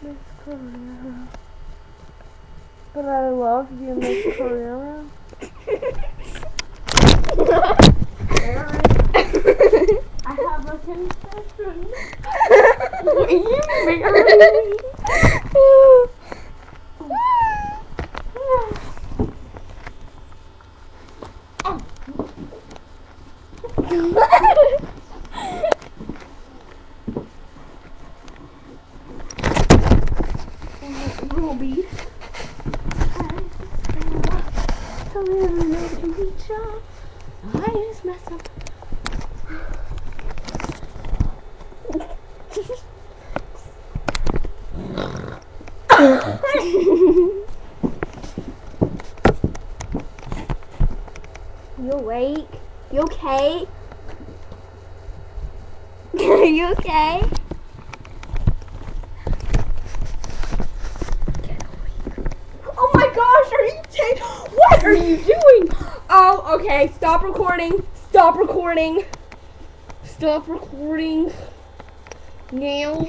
Miss Carrera. But I love you, Miss Carrera. Aaron, I have a confession. Will you marry me? Ruby. I just messed up. You awake? You okay? Are you okay? Oh my gosh, are you what are you doing? Oh, okay, stop recording. Stop recording. Stop recording. Now.